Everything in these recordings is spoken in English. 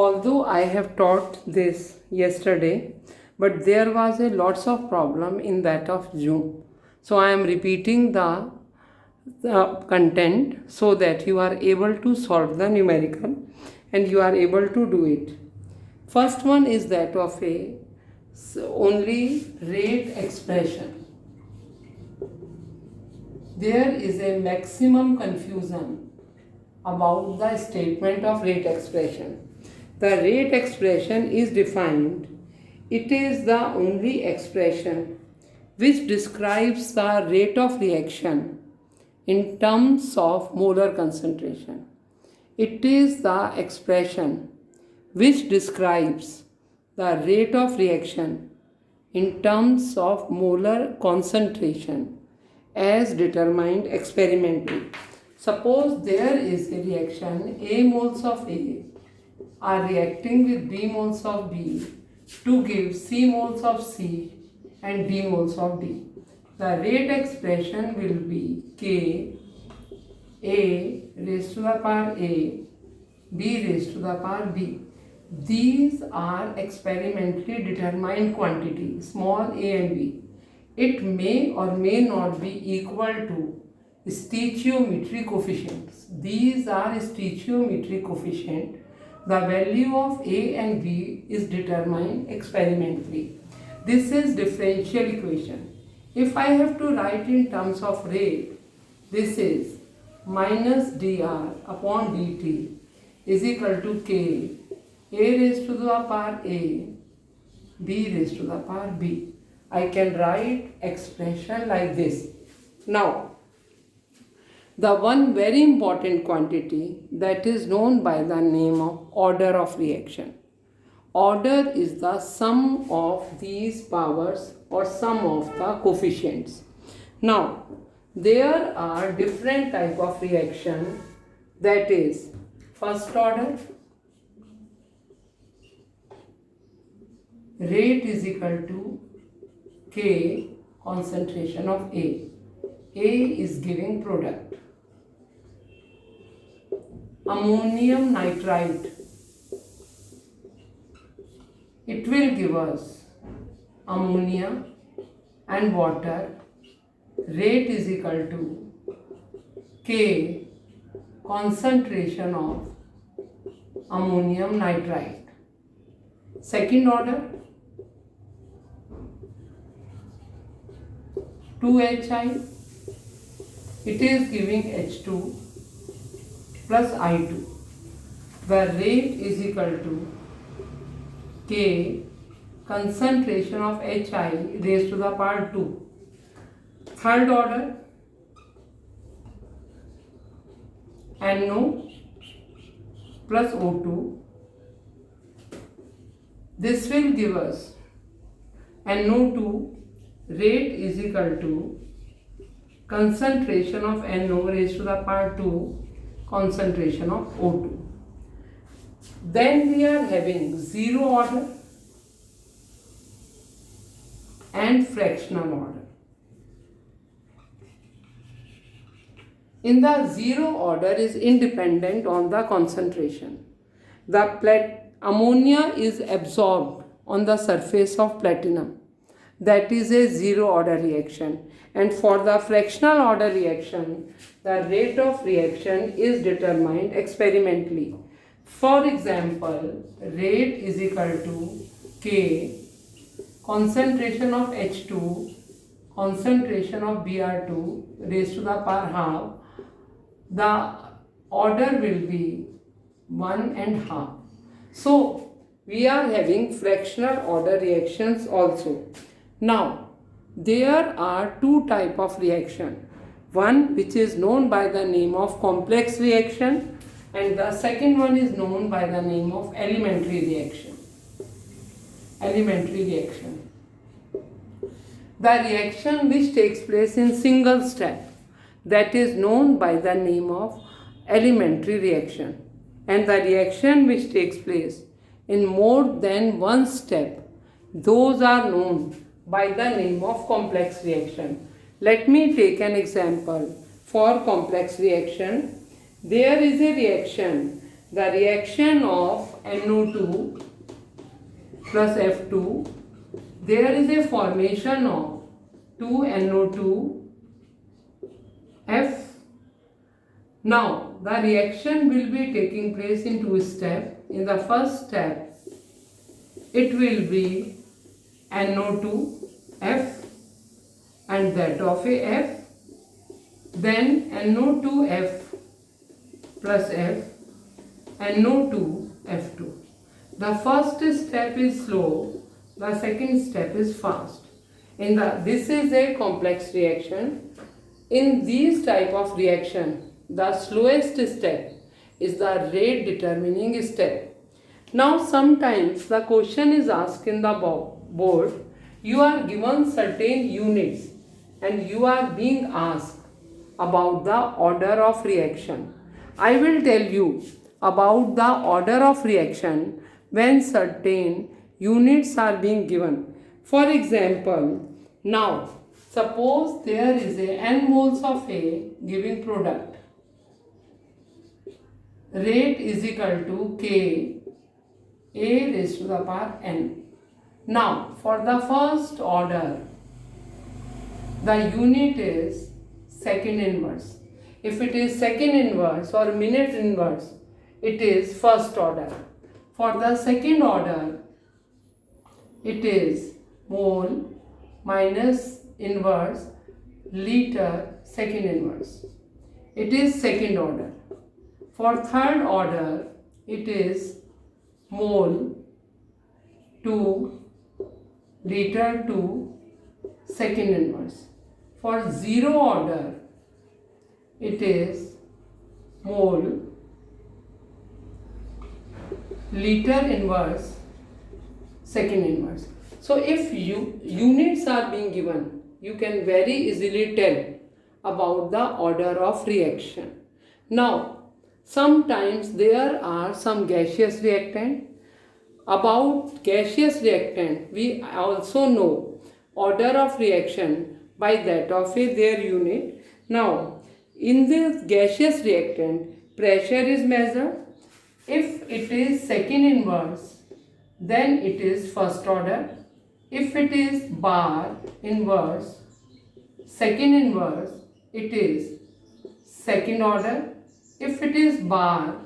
Although I have taught this yesterday, but there was a lots of problem in that of Zoom. So I am repeating the content so that you are able to solve the numerical and you are able to do it. First one is that of a only rate expression. There is a maximum confusion about the statement of rate expression. The rate expression is defined. It is the only expression which describes the rate of reaction in terms of molar concentration. It is the expression which describes the rate of reaction in terms of molar concentration as determined experimentally. Suppose there is a reaction, A moles of A are reacting with B moles of B to give C moles of C and D moles of D. The rate expression will be K A raised to the power A, B raised to the power B. These are experimentally determined quantities, small a and b. It may or may not be equal to stoichiometry coefficients. These are stoichiometry coefficient. The value of a and b is determined experimentally. This is differential equation. If I have to write in terms of rate, this is minus dr upon dt is equal to k a raised to the power a, b raised to the power b. I can write expression like this. Now, the one very important quantity that is known by the name of order of reaction. Order is the sum of these powers or sum of the coefficients. Now, there are different type of reaction, that is first order, rate is equal to K concentration of A. A is giving product. Ammonium nitrite, it will give us ammonia and water. Rate is equal to K concentration of ammonium nitrite. Second order, 2HI, it is giving H2 plus I2. The rate is equal to K concentration of HI raised to the power 2. Third order, NO plus O2. This will give us NO2 rate is equal to concentration of NO raised to the power 2 concentration of O2. Then we are having zero order and fractional order. In the zero order is independent on the concentration. The ammonia is absorbed on the surface of platinum. That is a zero order reaction. And for the fractional order reaction, the rate of reaction is determined experimentally. For example, rate is equal to K concentration of H2 concentration of Br2 raised to the power half. The order will be 1.5. So we are having fractional order reactions also. Now, there are two types of reaction. One which is known by the name of complex reaction and the second one is known by the name of elementary reaction. Elementary reaction. The reaction which takes place in single step, that is known by the name of elementary reaction, and the reaction which takes place in more than one step, those are known by the name of complex reaction. Let me take an example. For complex reaction, there is a reaction, the reaction of NO2 plus F2, there is a formation of 2NO2 F. Now the reaction will be taking place in two steps. In the first step, it will be NO2 F and that of a F, then NO2 F plus F, NO2 F2. The first step is slow, the second step is fast. This is a complex reaction. In these type of reaction, the slowest step is the rate determining step. Now sometimes the question is asked in the board, you are given certain units and you are being asked about the order of reaction. I will tell you about the order of reaction when certain units are being given. For example, now suppose there is a n moles of A giving product. Rate is equal to K A raised to the power n. Now for the first order, the unit is second inverse. If it is second inverse or minute inverse, it is first order. For the second order, it is mole minus inverse liter second inverse. It is second order. For third order, it is mole to liter to second inverse. For zero order, it is mole liter inverse second inverse. So if units are being given, you can very easily tell about the order of reaction. Now sometimes there are some gaseous reactant. About gaseous reactant, we also know order of reaction by that of their unit. Now in this gaseous reactant, pressure is measured. If it is second inverse, then it is first order. If it is bar inverse, second inverse, it is second order. If it is bar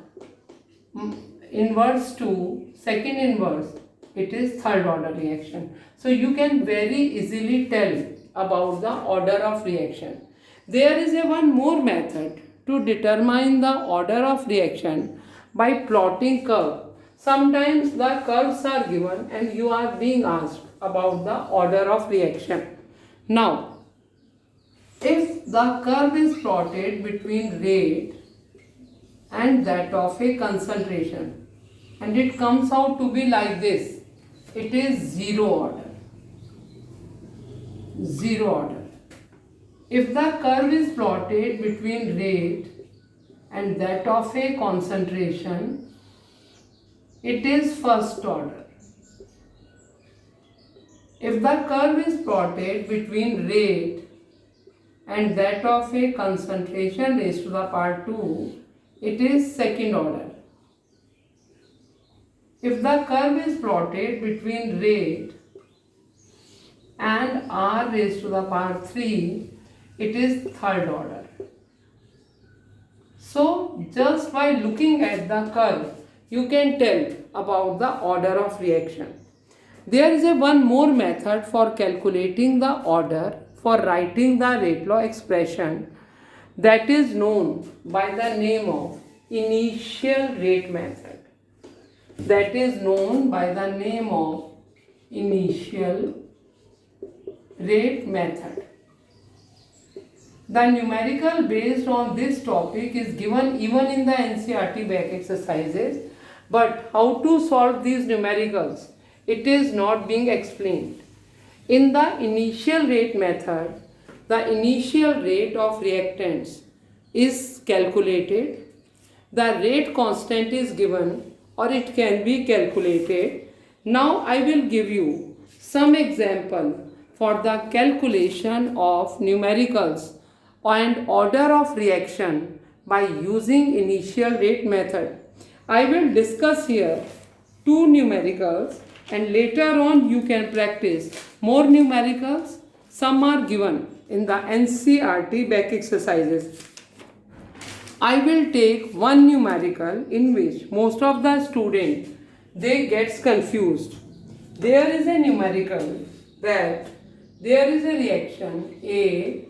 inverse to second inverse, it is third order reaction. So you can very easily tell about the order of reaction. There is one more method to determine the order of reaction by plotting curve. Sometimes the curves are given and you are being asked about the order of reaction. Now, if the curve is plotted between rate and that of a concentration and it comes out to be like this, it is zero order. Zero order. If the curve is plotted between rate and that of a concentration, it is first order. If the curve is plotted between rate and that of a concentration raised to the power 2, it is second order. If the curve is plotted between rate and r raised to the power 3, it is third order. So just by looking at the curve, you can tell about the order of reaction. There is one more method for calculating the order for writing the rate law expression, that is known by the name of initial rate method. That is known by the name of initial rate method. The numerical based on this topic is given even in the NCERT back exercises, but how to solve these numericals, it is not being explained. In the initial rate method, the initial rate of reactants is calculated, the rate constant is given or it can be calculated. Now I will give you some example for the calculation of numericals and order of reaction by using initial rate method. I will discuss here two numericals, and later on you can practice more numericals. Some are given in the NCERT back exercises. I will take one numerical in which most of the students they gets confused. There is a numerical that there is a reaction A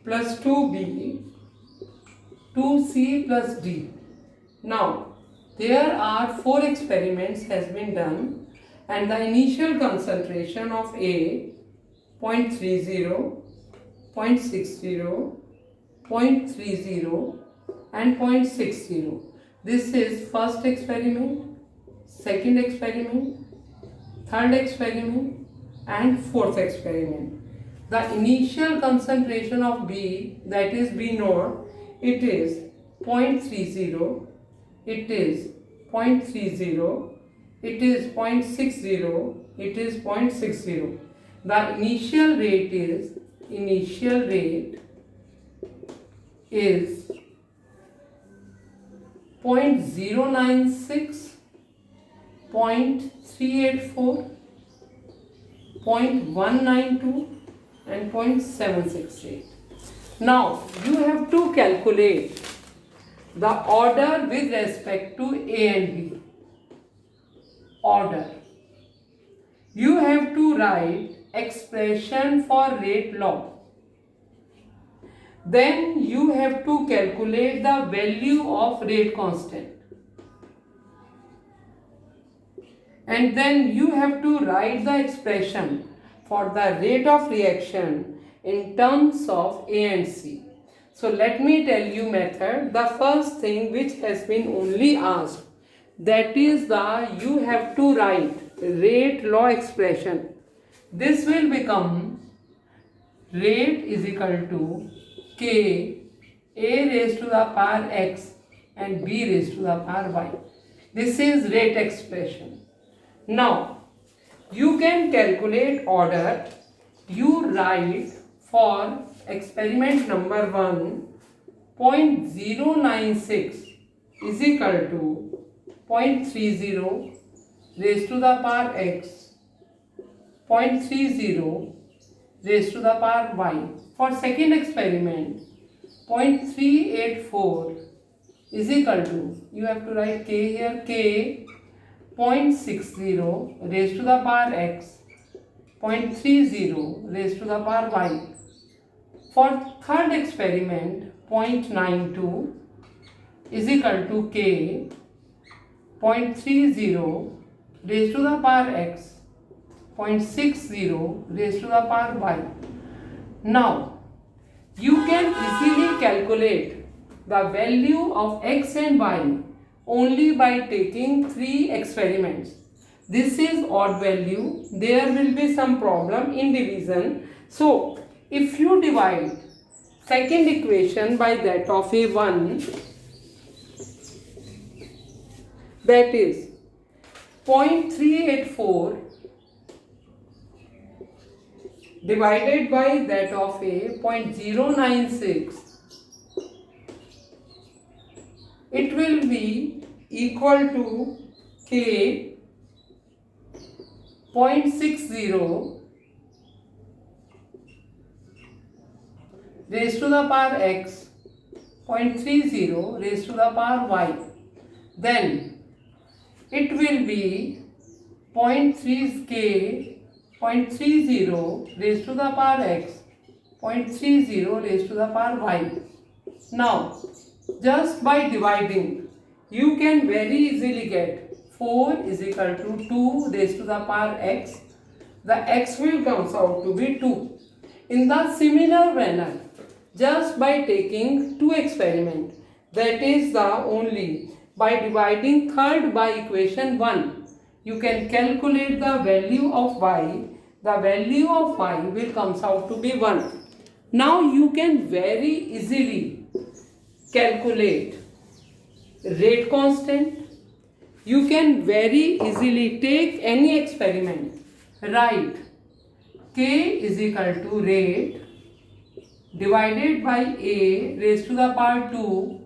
plus 2B 2C plus D. Now there are 4 experiments has been done, and the initial concentration of A 0.30, 0.60, 0.30 and 0.60. This is first experiment, second experiment, third experiment and fourth experiment. The initial concentration of B, that is B naught, it is 0.30, it is 0.30, it is 0.60, it is 0.60. The initial rate is 0.096, 0.384, 0.192 and 0.768. Now you have to calculate the order with respect to A and B. Order. You have to write expression for rate law. Then you have to calculate the value of rate constant. And then you have to write the expression for the rate of reaction in terms of A and C. So let me tell you method. The first thing which has been only asked, that is you have to write rate law expression. This will become rate is equal to K A raised to the power X and B raised to the power Y. This is rate expression. Now you can calculate order. You write for experiment number 1, 0.096 is equal to 0.30 raised to the power X, 0.30 raised to the power Y. For second experiment, 0.384 is equal to, you have to write K here, K 0.60 raised to the power X, 0.30 raised to the power Y. For third experiment, 0.92 is equal to K 0.30 raised to the power X, 0.60 raised to the power Y. Now, you can easily calculate the value of X and Y only by taking 3 experiments. This is odd value. There will be some problem in division. So, if you divide second equation by that of A1, that is 0.384 divided by that of A 0.096, it will be equal to K 0.60 raised to the power X, 0.30 raised to the power Y. Then it will be 0.3K 0.30 raised to the power X, 0.30 raised to the power Y. Now, just by dividing, you can very easily get 4 is equal to 2 raised to the power X. The X will comes out to be 2. In the similar manner, just by taking 2 experiments, that is the only by dividing third by equation 1, you can calculate the value of Y. The value of Y will comes out to be 1. Now you can very easily calculate rate constant. You can very easily take any experiment, write K is equal to rate divided by A raised to the power 2,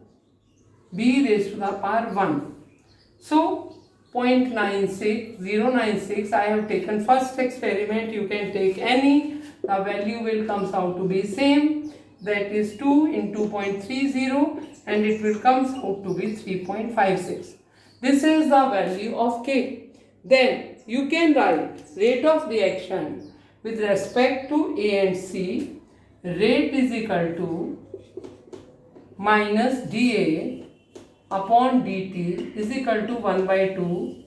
B raised to the power 1. So, 0.096. I have taken first experiment. You can take any. The value will comes out to be same. That is 2 into 2.30 and it will comes out to be 3.56. This is the value of K. Then you can write rate of reaction with respect to A and C. Rate is equal to minus dA upon dt is equal to 1 by 2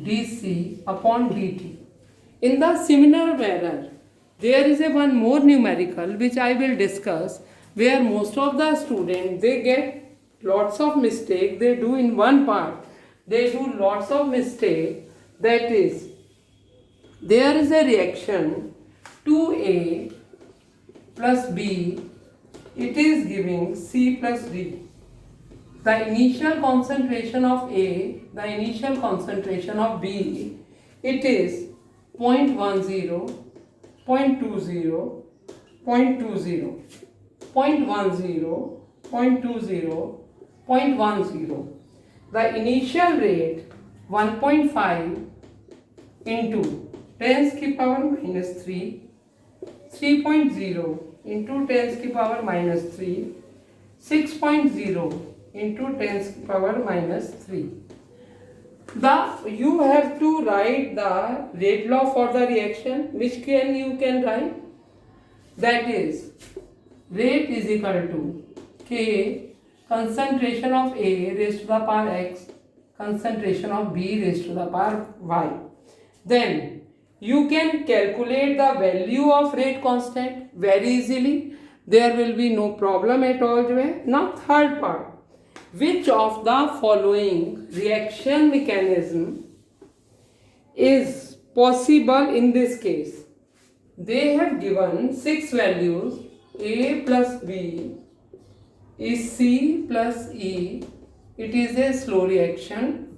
dC upon dt. In the similar manner, there is a one more numerical which I will discuss, where most of the students, they get lots of mistake. They do in one part, they do lots of mistake. That is, there is a reaction 2A plus B, it is giving C plus D. The initial concentration of A, the initial concentration of B, it is 0.10, 0.20, 0.20, 0.10, 0.20, 0.10. The initial rate 1.5 into 10 की power minus 3, 3.0 into 10 की power minus 3, 6.0 into 10 की power minus 3. You have to write the rate law for the reaction, which you can write. That is, rate is equal to K concentration of A raised to the power X, concentration of B raised to the power Y. Then you can calculate the value of rate constant very easily. There will be no problem at all. Now third part. Which of the following reaction mechanism is possible in this case? They have given 6 values. A plus B is C plus E. It is a slow reaction.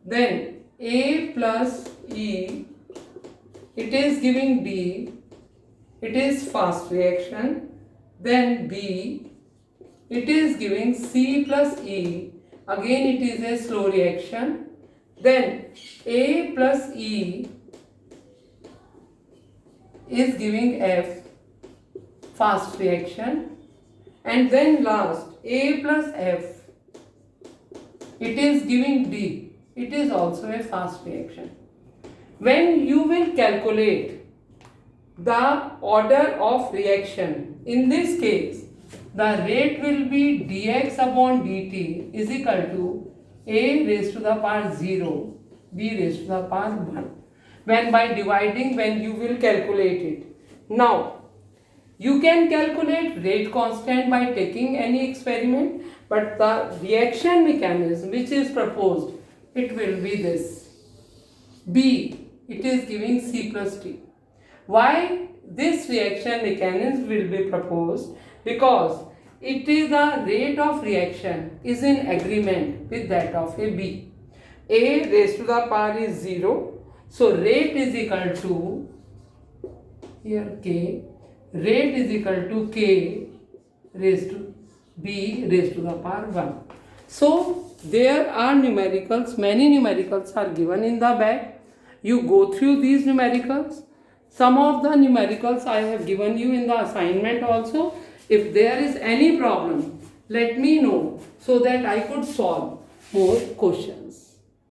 Then A plus E, it is giving D. It is fast reaction. Then B, it is giving C plus E. Again it is a slow reaction. Then A plus E is giving F, fast reaction. And then last, A plus F, it is giving D. It is also a fast reaction. When you will calculate the order of reaction, in this case, the rate will be dx upon dt is equal to A raised to the power 0, B raised to the power 1. When by dividing, when you will calculate it. Now, you can calculate rate constant by taking any experiment, but the reaction mechanism which is proposed, it will be this. B, it is giving C plus D. Why this reaction mechanism will be proposed? Because it is the rate of reaction is in agreement with that of a B. A raised to the power is 0. So rate is equal to, here K, rate is equal to K raised to B raised to the power 1. So there are numericals, many numericals are given in the back. You go through these numericals. Some of the numericals I have given you in the assignment also. If there is any problem, let me know so that I could solve more questions.